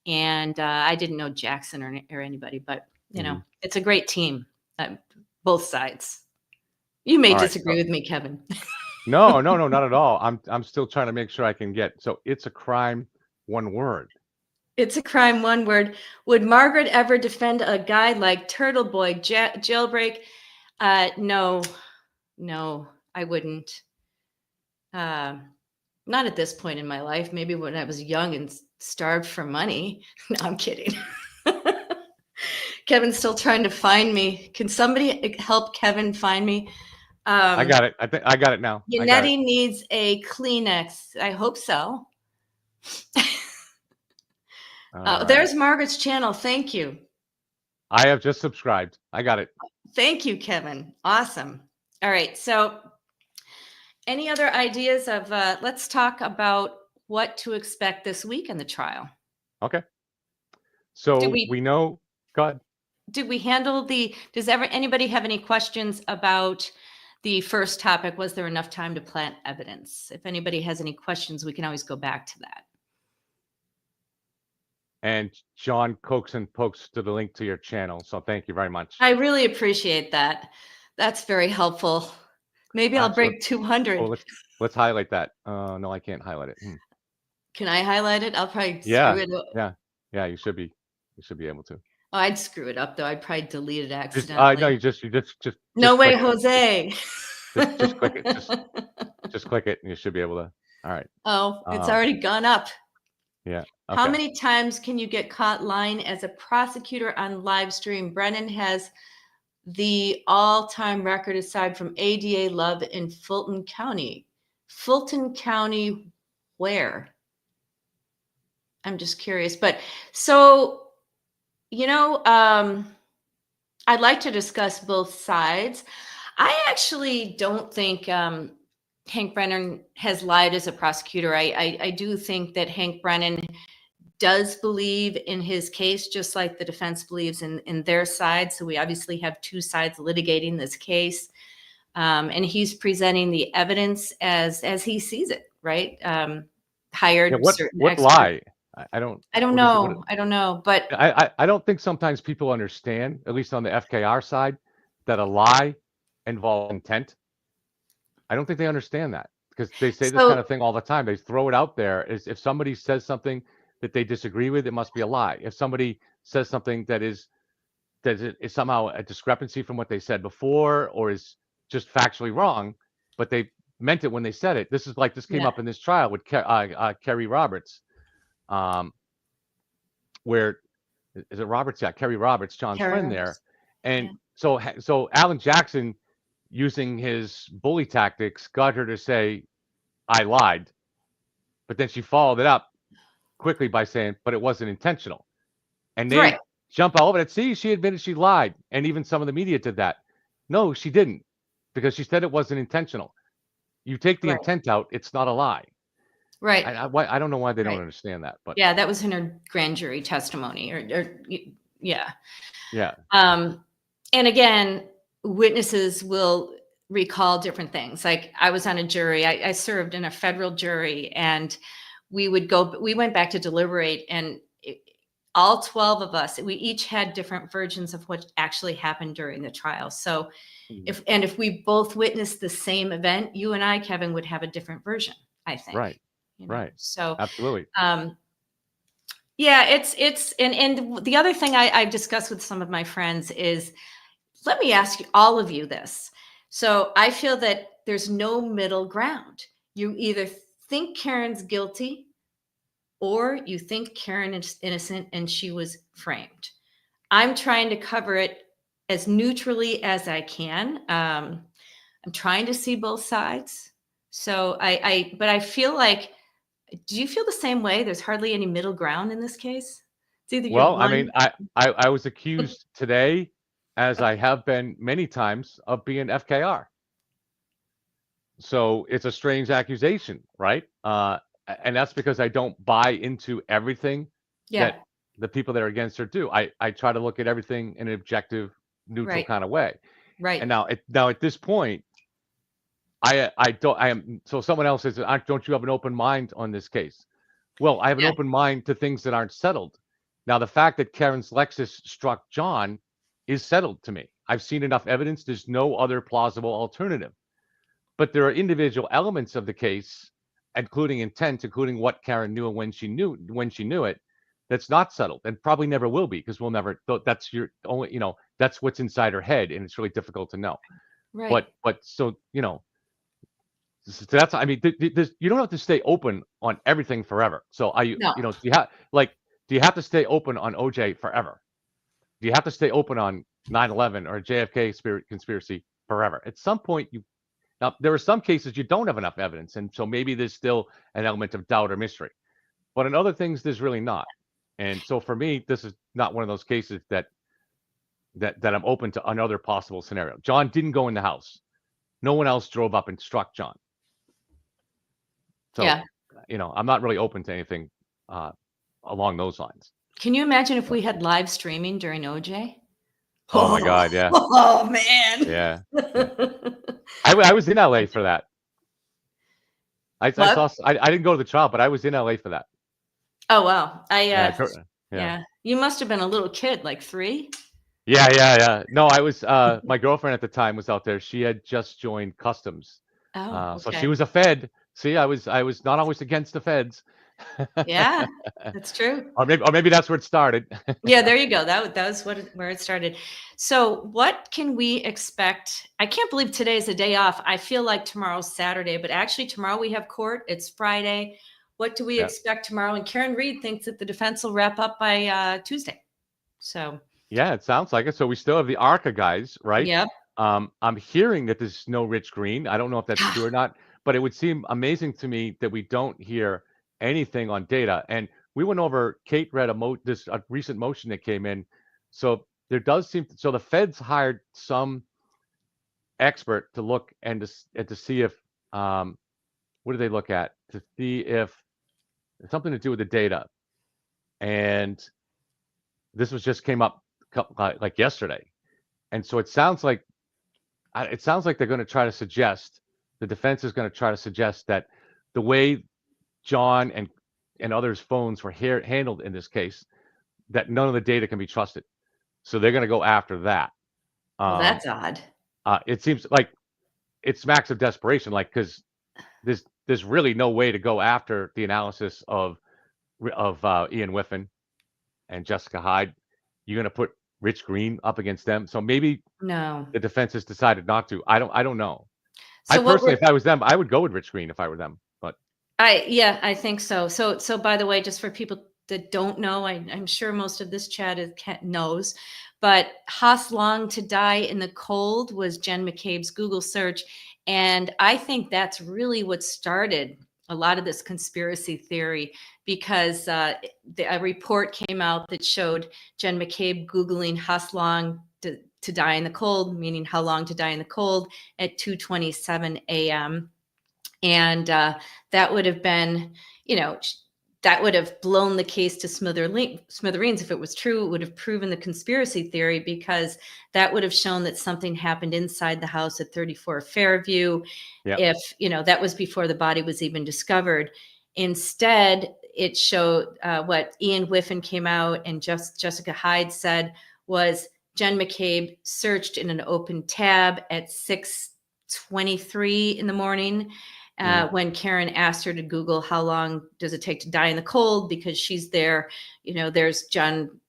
[SPEAKER 1] And I didn't know Jackson or anybody, but it's a great team, both sides. You may disagree with me, Kevin.
[SPEAKER 2] No, not at all. I'm still trying to make sure I can get. So it's a crime, one word.
[SPEAKER 1] It's a crime, one word. Would Margaret ever defend a guy like Turtle Boy Jailbreak? No, I wouldn't. Not at this point in my life. Maybe when I was young and starved for money. No, I'm kidding. Kevin's still trying to find me. Can somebody help Kevin find me?
[SPEAKER 2] I got it. I think I got it now.
[SPEAKER 1] Yannetti needs a Kleenex. I hope so. There's Margaret's channel. Thank you.
[SPEAKER 2] I have just subscribed. I got it.
[SPEAKER 1] Thank you, Kevin. Awesome. All right. So any other ideas of let's talk about what to expect this week in the trial.
[SPEAKER 2] Okay. So we know. Go ahead.
[SPEAKER 1] Did we handle does anybody have any questions about the first topic? Was there enough time to plant evidence? If anybody has any questions, we can always go back to that.
[SPEAKER 2] And John Coxon posted the link to your channel. So thank you very much.
[SPEAKER 1] I really appreciate that. That's very helpful. Maybe I'll break 200.
[SPEAKER 2] Well, let's highlight that. No, I can't highlight it.
[SPEAKER 1] Can I highlight it? I'll probably screw it up.
[SPEAKER 2] Yeah, you should be able to.
[SPEAKER 1] Oh, I'd screw it up though. I'd probably delete it accidentally.
[SPEAKER 2] No, you just
[SPEAKER 1] no way, Jose.
[SPEAKER 2] just click it. Just click it, and you should be able to. All right.
[SPEAKER 1] Oh, it's already gone up.
[SPEAKER 2] Yeah. Okay.
[SPEAKER 1] How many times can you get caught lying as a prosecutor on live stream? Brennan has the all-time record aside from ADA Love in Fulton County. Fulton County, where? I'm just curious. But so, I'd like to discuss both sides. I actually don't think Hank Brennan has lied as a prosecutor. I do think that Hank Brennan does believe in his case, just like the defense believes in their side. So we obviously have two sides litigating this case. And he's presenting the evidence as he sees it, right? hired certain
[SPEAKER 2] What
[SPEAKER 1] experts.
[SPEAKER 2] lie? I don't.
[SPEAKER 1] I don't
[SPEAKER 2] What is it?
[SPEAKER 1] know. I don't know. But
[SPEAKER 2] I don't think sometimes people understand, at least on the FKR side, that a lie involves intent. I don't think they understand that because they say this kind
[SPEAKER 1] so
[SPEAKER 2] of thing all the time. They throw it out there as if somebody says something that they disagree with, it must be a lie. If somebody says something that is somehow a discrepancy from what they said before or is just factually wrong, but they meant it when they said it. This came
[SPEAKER 1] yeah,
[SPEAKER 2] up in this trial with Kerry Roberts, where is it Roberts? Yeah, Kerry Roberts, John's
[SPEAKER 1] Carrie
[SPEAKER 2] friend there,
[SPEAKER 1] Roberts.
[SPEAKER 2] and
[SPEAKER 1] Yeah.
[SPEAKER 2] so Alan Jackson, using his bully tactics, got her to say, "I lied," but then she followed it up quickly by saying, "But it wasn't intentional." And
[SPEAKER 1] Right.
[SPEAKER 2] they jump all over it. See, she admitted she lied, and even some of the media did that. No, she didn't, because she said it wasn't intentional. You take the
[SPEAKER 1] Right.
[SPEAKER 2] intent out, it's not a lie.
[SPEAKER 1] Right.
[SPEAKER 2] I don't know why they don't
[SPEAKER 1] Right.
[SPEAKER 2] understand that, but
[SPEAKER 1] Yeah, that was in her grand jury testimony, yeah.
[SPEAKER 2] yeah,
[SPEAKER 1] Um, and again, witnesses will recall different things. Like I was on a jury, I served in a federal jury, and we went back to deliberate, and all 12 of us, we each had different versions of what actually happened during the trial. So
[SPEAKER 2] mhm,
[SPEAKER 1] if we both witnessed the same event, you and I, Kevin, would have a different version, I think.
[SPEAKER 2] right, right,
[SPEAKER 1] So
[SPEAKER 2] absolutely.
[SPEAKER 1] um, yeah, it's and the other thing I've discussed with some of my friends is, let me ask you, all of you, this. So I feel that there's no middle ground. You either think Karen's guilty or you think Karen is innocent and she was framed. I'm trying to cover it as neutrally as I can. I'm trying to see both sides. So but I feel like, do you feel the same way? There's hardly any middle ground in this case. It's either you're
[SPEAKER 2] Well, I
[SPEAKER 1] one.
[SPEAKER 2] mean, I was accused today, as I have been many times, of being FKR. So it's a strange accusation, right? And that's because I don't buy into everything that
[SPEAKER 1] Yeah,
[SPEAKER 2] the people that are against her do. I try to look at everything in an objective, neutral
[SPEAKER 1] right,
[SPEAKER 2] kind of way. And
[SPEAKER 1] right.
[SPEAKER 2] now at this point, I don't I am so someone else says, Don't you have an open mind on this case?" Well, I have an
[SPEAKER 1] Yeah,
[SPEAKER 2] open mind to things that aren't settled. Now, the fact that Karen's Lexus struck John is settled to me. I've seen enough evidence. There's no other plausible alternative. But there are individual elements of the case, including intent, including what Karen knew and when she knew it, that's not settled and probably never will be, because we'll never. That's your only. That's what's inside her head, and it's really difficult to know.
[SPEAKER 1] right.
[SPEAKER 2] But so so that's. I mean, you don't have to stay open on everything forever. So are you?
[SPEAKER 1] No,
[SPEAKER 2] Do you have to stay open on OJ forever? Do you have to stay open on 9/11 or JFK conspiracy forever? At some point, you now, there are some cases you don't have enough evidence, and so maybe there's still an element of doubt or mystery. But in other things, there's really not. And so for me, this is not one of those cases that I'm open to another possible scenario. John didn't go in the house. No one else drove up and struck John. So,
[SPEAKER 1] yeah.
[SPEAKER 2] I'm not really open to anything uh, along those lines.
[SPEAKER 1] Can you imagine if
[SPEAKER 2] But
[SPEAKER 1] we had live streaming during OJ?
[SPEAKER 2] oh my God, yeah,
[SPEAKER 1] Oh man.
[SPEAKER 2] yeah, yeah. I was in LA for that. I
[SPEAKER 1] What?
[SPEAKER 2] saw. I didn't go to the trial, but I was in LA for that.
[SPEAKER 1] Oh wow.
[SPEAKER 2] Yeah, yeah.
[SPEAKER 1] Yeah. You must have been a little kid, like 3?
[SPEAKER 2] Yeah, yeah, yeah. No, I was my girlfriend at the time was out there. She had just joined customs.
[SPEAKER 1] Oh,
[SPEAKER 2] So she
[SPEAKER 1] okay.
[SPEAKER 2] was a Fed. See, I was not always against the Feds.
[SPEAKER 1] Yeah, that's true.
[SPEAKER 2] Or maybe that's where it started.
[SPEAKER 1] Yeah, there you go. That was where it started. So, what can we expect? I can't believe today's a day off. I feel like tomorrow's Saturday, but actually tomorrow we have court. It's Friday. What do we
[SPEAKER 2] Yeah.
[SPEAKER 1] expect tomorrow? And Karen Reed thinks that the defense will wrap up by Tuesday. So,
[SPEAKER 2] Yeah, it sounds like it. So we still have the ARCA guys, right?
[SPEAKER 1] yep.
[SPEAKER 2] I'm hearing that there's no Rich Green. I don't know if that's true or not, but it would seem amazing to me that we don't hear anything on data. And we went over. Kate read a recent motion that came in. So there does seem. So the feds hired some expert to look and to see if what do they look at to see if it's something to do with the data. And this was just came up like yesterday. And so it sounds like they're going to try to suggest the defense is going to try to suggest that the way John and others' phones were handled in this case, that none of the data can be trusted. So they're going to go after that.
[SPEAKER 1] Well, that's odd.
[SPEAKER 2] It seems like it smacks of desperation, like, because there's really no way to go after the analysis of Ian Whiffen and Jessica Hyde. You're going to put Rich Green up against them. So maybe
[SPEAKER 1] No.
[SPEAKER 2] the defense has decided not to. I don't know.
[SPEAKER 1] So
[SPEAKER 2] I personally, if I was them, I would go with Rich Green if I were them. But
[SPEAKER 1] I think so. So by the way, just for people that don't know, I'm sure most of this chat knows, but How Long to Die in the Cold was Jen McCabe's Google search. And I think that's really what started a lot of this conspiracy theory, because a report came out that showed Jen McCabe Googling How Long to Die in the Cold, meaning how long to die in the cold, at 2:27 a.m. And that would have been, that would have blown the case to smithereens. If it was true, it would have proven the conspiracy theory, because that would have shown that something happened inside the house at 34 Fairview.
[SPEAKER 2] Yep.
[SPEAKER 1] If that was before the body was even discovered. Instead, it showed what Ian Whiffen came out and Jessica Hyde said was Jen McCabe searched in an open tab at 6:23 in the morning. When Karen asked her to Google how long does it take to die in the cold, because she's there, there's John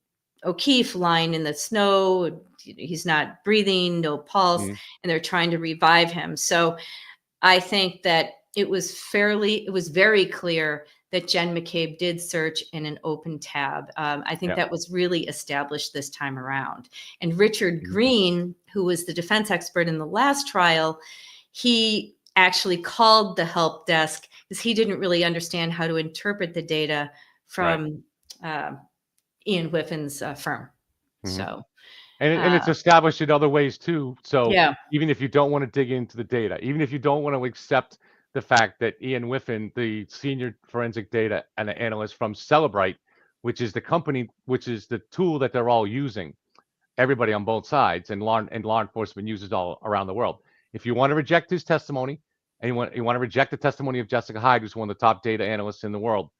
[SPEAKER 1] O'Keefe lying in the snow. He's not breathing, no pulse, and they're trying to revive him. So I think that it was very clear that Jen McCabe did search in an open tab. I think that was really established this time around. And Richard Green, who was the defense expert in the last trial, he actually called the help desk because he didn't really understand how to interpret the data from Ian Whiffen's firm. So,
[SPEAKER 2] and it's established in other ways too. So even if you don't want to dig into the data, even if you don't want to accept the fact that Ian Whiffen, the senior forensic data and analyst from Celebrite, which is the company, which is the tool that they're all using, everybody on both sides, and law enforcement uses all around the world. If you want to reject his testimony, and you want to reject the testimony of Jessica Hyde, who's one of the top data analysts in the world,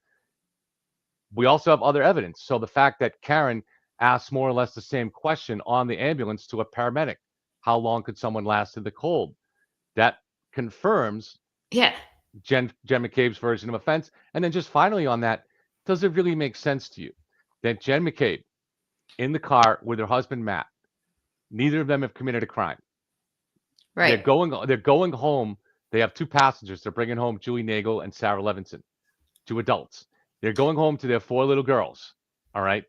[SPEAKER 2] we also have other evidence. So the fact that Karen asked more or less the same question on the ambulance to a paramedic, how long could someone last in the cold? That confirms Jen McCabe's version of offense. And then just finally on that, does it really make sense to you that Jen McCabe in the car with her husband, Matt, neither of them have committed a crime? They're going home. They have two passengers. They're bringing home Julie Nagel and Sarah Levinson, two adults. They're going home to their four little girls. All right.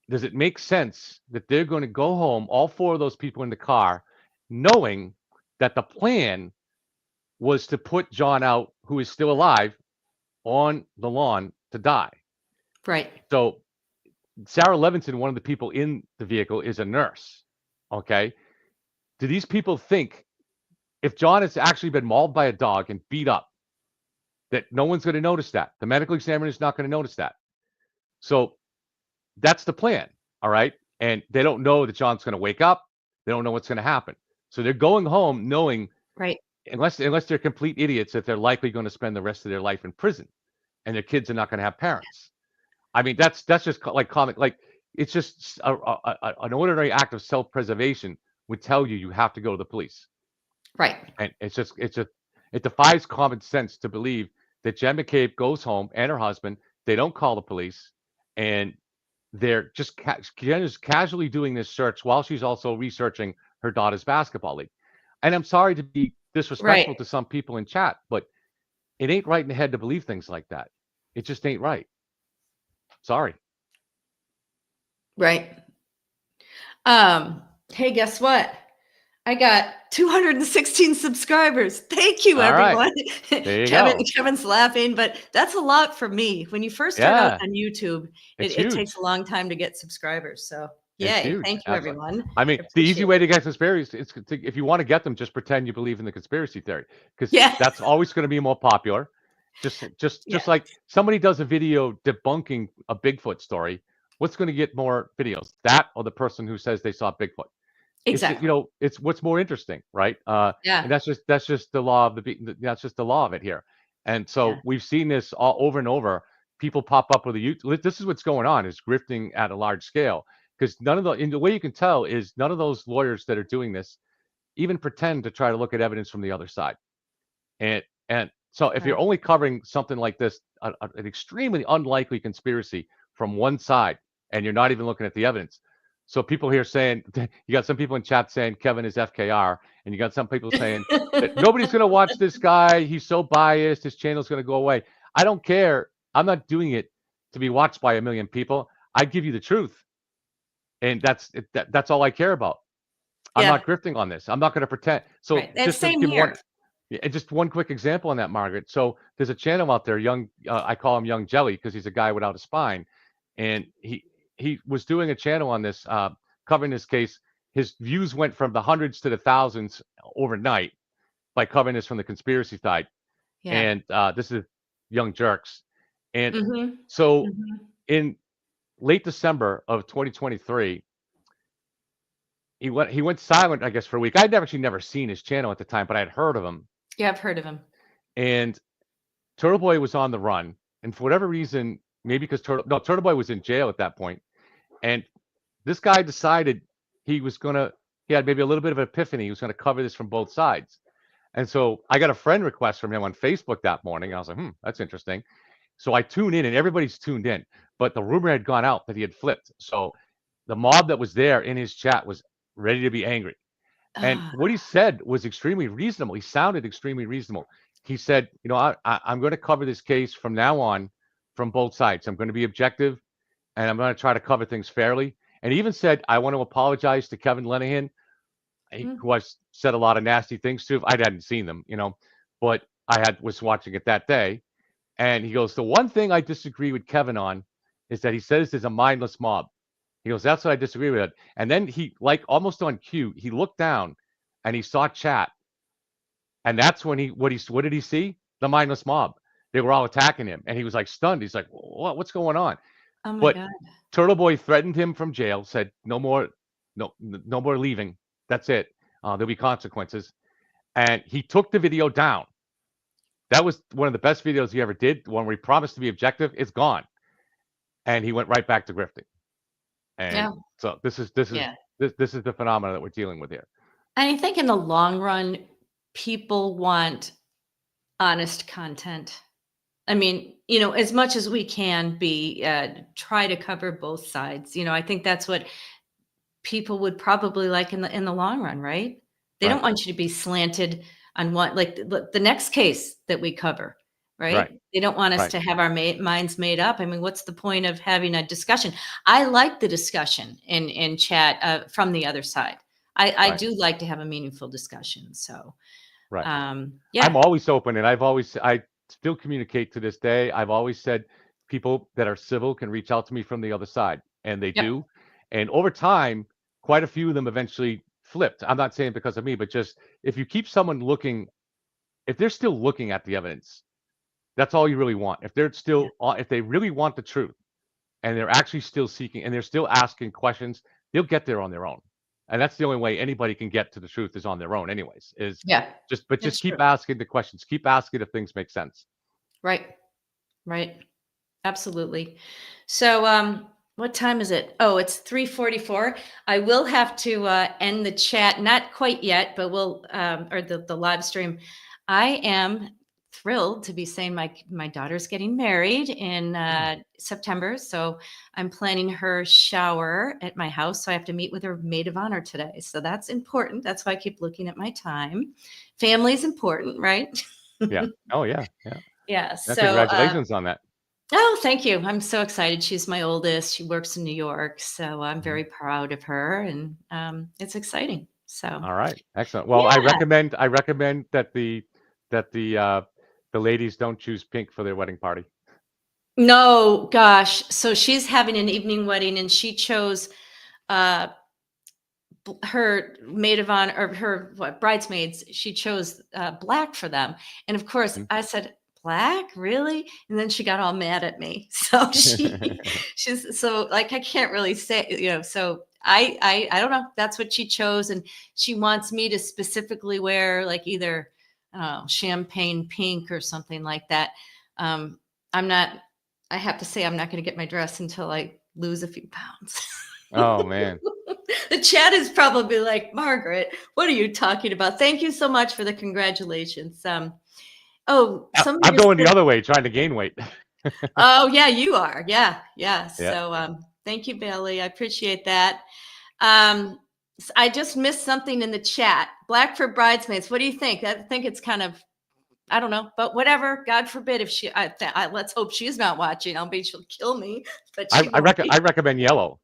[SPEAKER 2] Does it make sense that they're going to go home, all four of those people in the car, knowing that the plan was to put John out, who is still alive, on the lawn to die?
[SPEAKER 1] Right.
[SPEAKER 2] So Sarah Levinson, one of the people in the vehicle, is a nurse. Okay. Do these people think if John has actually been mauled by a dog and beat up, that no one's going to notice that? The medical examiner is not going to notice that. So that's the plan. All right. And they don't know that John's going to wake up. They don't know what's going to happen. So they're going home knowing, unless they're complete idiots, that they're likely going to spend the rest of their life in prison and their kids are not going to have parents. I mean, that's just like comic. Like, it's just an ordinary act of self-preservation would tell you have to go to the police.
[SPEAKER 1] Right.
[SPEAKER 2] And it defies common sense to believe that Jen McCabe goes home and her husband, they don't call the police, and they're just Jen is casually doing this search while she's also researching her daughter's basketball league. And I'm sorry to be disrespectful to some people in chat, but it ain't right in the head to believe things like that. It just ain't right. Sorry.
[SPEAKER 1] Right. Hey, guess what? I got 216 subscribers. Thank you, everyone.
[SPEAKER 2] There you go.
[SPEAKER 1] Kevin's laughing, but that's a lot for me. When you first start out on YouTube, it takes a long time to get subscribers. So yay. Thank you, everyone.
[SPEAKER 2] I mean, the easy way to get conspiracies is if you want to get them, just pretend you believe in the conspiracy theory, because that's always going to be more popular. Just like somebody does a video debunking a Bigfoot story, what's going to get more videos? That or the person who says they saw Bigfoot?
[SPEAKER 1] Exactly.
[SPEAKER 2] It's what's more interesting, right? And that's just the law of that's just the law of it here. And so we've seen this all over and over. People pop up with a YouTube. This is what's going on, is grifting at a large scale. Because none of the way you can tell is none of those lawyers that are doing this even pretend to try to look at evidence from the other side. And so if you're only covering something like this, an extremely unlikely conspiracy from one side, and you're not even looking at the evidence. So people here saying, you got some people in chat saying Kevin is FKR, and you got some people saying that nobody's going to watch this guy. He's so biased. His channel's going to go away. I don't care. I'm not doing it to be watched by a million people. I give you the truth. And that's all I care about. I'm not grifting on this. I'm not going to pretend. So just to give one quick example on that, Margaret. So there's a channel out there, I call him Young Jelly because he's a guy without a spine, and he was doing a channel on this, covering this case. His views went from the hundreds to the thousands overnight by covering this from the conspiracy side. And this is Young Jerks, and so in late December of 2023. He went silent, I guess, for a week. I'd actually never seen his channel at the time, but I'd heard of him.
[SPEAKER 1] Yeah, I've heard of him.
[SPEAKER 2] And Turtle Boy was on the run, and for whatever reason, maybe because Turtle Boy was in jail at that point, and this guy decided he had maybe a little bit of an epiphany. He was going to cover this from both sides. And so I got a friend request from him on Facebook that morning. I was like, that's interesting. So I tuned in, and everybody's tuned in, but the rumor had gone out that he had flipped. So the mob that was there in his chat was ready to be angry. And what he said was extremely reasonable. He sounded extremely reasonable. He said, I'm going to cover this case from now on from both sides. I'm going to be objective, and I'm going to try to cover things fairly. And he even said, I want to apologize to Kevin Lenahan, who I said a lot of nasty things to. I hadn't seen them, but I was watching it that day. And he goes, the one thing I disagree with Kevin on is that he says there's a mindless mob. He goes, that's what I disagree with. And then he, like almost on cue, he looked down and he saw chat. And that's when what did he see? The mindless mob. They were all attacking him. And he was like stunned. He's like, what's going on?
[SPEAKER 1] Oh my God.
[SPEAKER 2] Turtle Boy threatened him from jail, said, no more leaving. That's it. There'll be consequences. And he took the video down. That was one of the best videos he ever did. The one where he promised to be objective. It's gone. And he went right back to grifting. And so this is the phenomenon that we're dealing with here.
[SPEAKER 1] And I think in the long run, people want honest content. I mean, as much as we can try to cover both sides. I think that's what people would probably like in the long run, right? They don't want you to be slanted on what, like the next case that we cover, right? They don't want us to have our minds made up. I mean, what's the point of having a discussion? I like the discussion in chat from the other side. I do like to have a meaningful discussion. So,
[SPEAKER 2] I'm always open, and I still communicate to this day. I've always said people that are civil can reach out to me from the other side, and they do. And over time, quite a few of them eventually flipped. I'm not saying because of me, but just if you keep someone looking, if they're still looking at the evidence, that's all you really want. If they really want the truth, and they're actually still seeking, and they're still asking questions, they'll get there on their own. And that's the only way anybody can get to the truth, is on their own anyways, just keep asking the questions, keep asking if things make sense.
[SPEAKER 1] Right. Absolutely. So, what time is it? Oh, it's 3:44. I will have to end the chat. Not quite yet, but we'll, or the live stream. I am thrilled to be saying my daughter's getting married in September. So I'm planning her shower at my house. So I have to meet with her maid of honor today. So that's important. That's why I keep looking at my time. Family is important, right?
[SPEAKER 2] Yeah. Oh, yeah. Yeah.
[SPEAKER 1] Yeah. So
[SPEAKER 2] congratulations on that.
[SPEAKER 1] Oh, thank you. I'm so excited. She's my oldest. She works in New York. So I'm very proud of her, and it's exciting. So.
[SPEAKER 2] All right. Excellent. Well, I recommend that the ladies don't choose pink for their wedding party.
[SPEAKER 1] No, gosh. So she's having an evening wedding, and she chose her maid of honor, or her bridesmaids. She chose black for them. And of course, I said, black, really? And then she got all mad at me. So she's so like, I can't really say, so I don't know. That's what she chose. And she wants me to specifically wear like either champagne pink or something like that. I have to say, I'm not going to get my dress until I lose a few pounds.
[SPEAKER 2] Oh man.
[SPEAKER 1] The chat is probably like, Margaret, what are you talking about? Thank you so much for the congratulations. Somebody
[SPEAKER 2] I'm
[SPEAKER 1] just
[SPEAKER 2] going the
[SPEAKER 1] said,
[SPEAKER 2] other way, trying to gain weight.
[SPEAKER 1] oh yeah, you are. Yeah.
[SPEAKER 2] Yeah.
[SPEAKER 1] So thank you, Bailey. I appreciate that. I just missed something in the chat. Black for bridesmaids. What do you think? I think it's kind of, I don't know, but whatever. God forbid if let's hope she's not watching. She'll kill me, but she won't be.
[SPEAKER 2] I recommend yellow.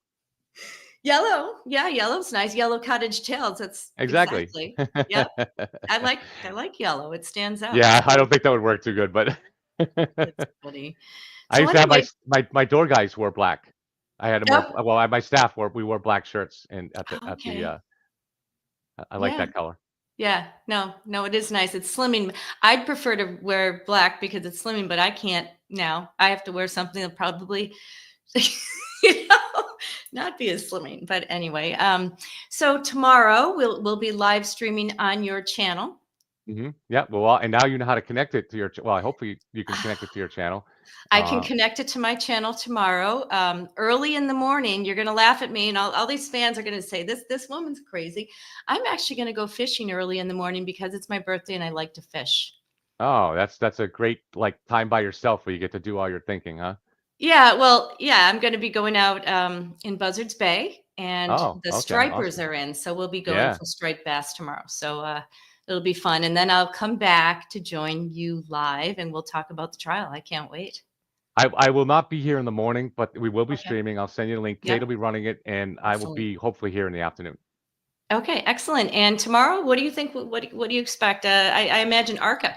[SPEAKER 1] Yellow. Yeah, yellow's nice. Yellow cottage tails. That's
[SPEAKER 2] Exactly.
[SPEAKER 1] exactly. Yep. I like yellow. It stands out.
[SPEAKER 2] Yeah, I
[SPEAKER 1] So
[SPEAKER 2] don't think that would work too good, but
[SPEAKER 1] it's funny.
[SPEAKER 2] I
[SPEAKER 1] So
[SPEAKER 2] used to have
[SPEAKER 1] anyway,
[SPEAKER 2] my door guys wore black. I had them wear,
[SPEAKER 1] oh,
[SPEAKER 2] well, my staff we wore black shirts and
[SPEAKER 1] okay.
[SPEAKER 2] I like
[SPEAKER 1] Yeah.
[SPEAKER 2] that color.
[SPEAKER 1] Yeah. No, it is nice. It's slimming. I'd prefer to wear black because it's slimming, but I can't now. I have to wear something that probably you know, not be as slimming. But anyway, so tomorrow we'll be live streaming on your channel.
[SPEAKER 2] Yeah. Well, and now you know how to connect it to your. Well, hopefully you can connect it to your channel.
[SPEAKER 1] I can connect it to my channel tomorrow. Early in the morning, you're going to laugh at me, and all these fans are going to say, "This woman's crazy." I'm actually going to go fishing early in the morning because it's my birthday and I like to fish.
[SPEAKER 2] Oh, that's a great like time by yourself where you get to do all your thinking, huh?
[SPEAKER 1] Yeah, well, yeah, I'm going to be going out in Buzzards Bay, and
[SPEAKER 2] Oh,
[SPEAKER 1] the
[SPEAKER 2] okay,
[SPEAKER 1] stripers
[SPEAKER 2] awesome.
[SPEAKER 1] are in, so we'll be going
[SPEAKER 2] Yeah.
[SPEAKER 1] for striped bass tomorrow. So it'll be fun, and then I'll come back to join you live, and we'll talk about the trial. I can't wait.
[SPEAKER 2] I will not be here in the morning, but we will be
[SPEAKER 1] Okay.
[SPEAKER 2] streaming. I'll send you the link. Kate will
[SPEAKER 1] Yep.
[SPEAKER 2] be running it, and I will
[SPEAKER 1] Excellent.
[SPEAKER 2] be hopefully here in the afternoon.
[SPEAKER 1] Okay, excellent. And tomorrow, what do you think? What do you expect? I imagine ARCA.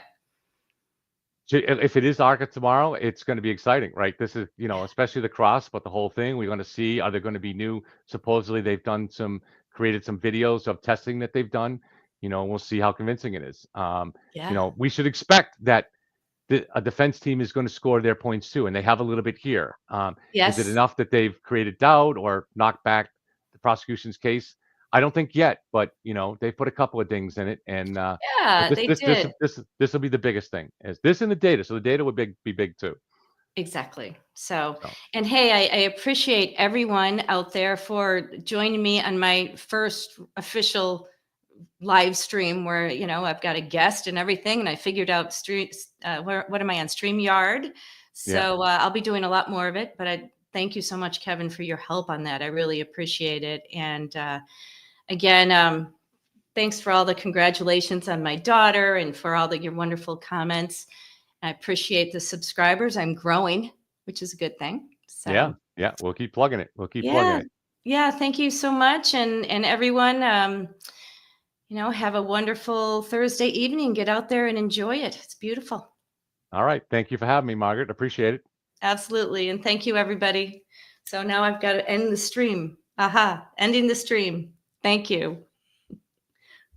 [SPEAKER 2] If it is ARCA tomorrow, it's going to be exciting, right? This is, especially the cross, but the whole thing. We're going to see, are there going to be new? Supposedly, they've created some videos of testing that they've done. We'll see how convincing it is.
[SPEAKER 1] Yeah.
[SPEAKER 2] We should expect that a defense team is going to score their points too, and they have a little bit here. Is it
[SPEAKER 1] Yes.
[SPEAKER 2] enough that they've created doubt or knocked back the prosecution's case? I don't think yet, but they put a couple of dings in it, and but
[SPEAKER 1] Yeah, they did.
[SPEAKER 2] this will be the biggest thing. Is this in the data? So the data would be big too.
[SPEAKER 1] Exactly. So,
[SPEAKER 2] So
[SPEAKER 1] and hey, I appreciate everyone out there for joining me on my first official live stream where, I've got a guest and everything. And I figured out what am I on StreamYard?
[SPEAKER 2] yeah,
[SPEAKER 1] So I'll be doing a lot more of it, but I thank you so much, Kevin, for your help on that. I really appreciate it. And again, thanks for all the congratulations on my daughter and for all your wonderful comments. I appreciate the subscribers. I'm growing, which is a good thing. So
[SPEAKER 2] yeah. We'll keep plugging it. We'll keep plugging
[SPEAKER 1] yeah,
[SPEAKER 2] it.
[SPEAKER 1] yeah. Thank you so much, and everyone. Have a wonderful Thursday evening. Get out there and enjoy it. It's beautiful.
[SPEAKER 2] All right. Thank you for having me, Margaret. Appreciate it.
[SPEAKER 1] Absolutely, and thank you, everybody. So now I've got to end the stream. Aha, ending the stream. Thank you.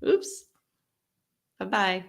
[SPEAKER 1] Oops. Bye-bye.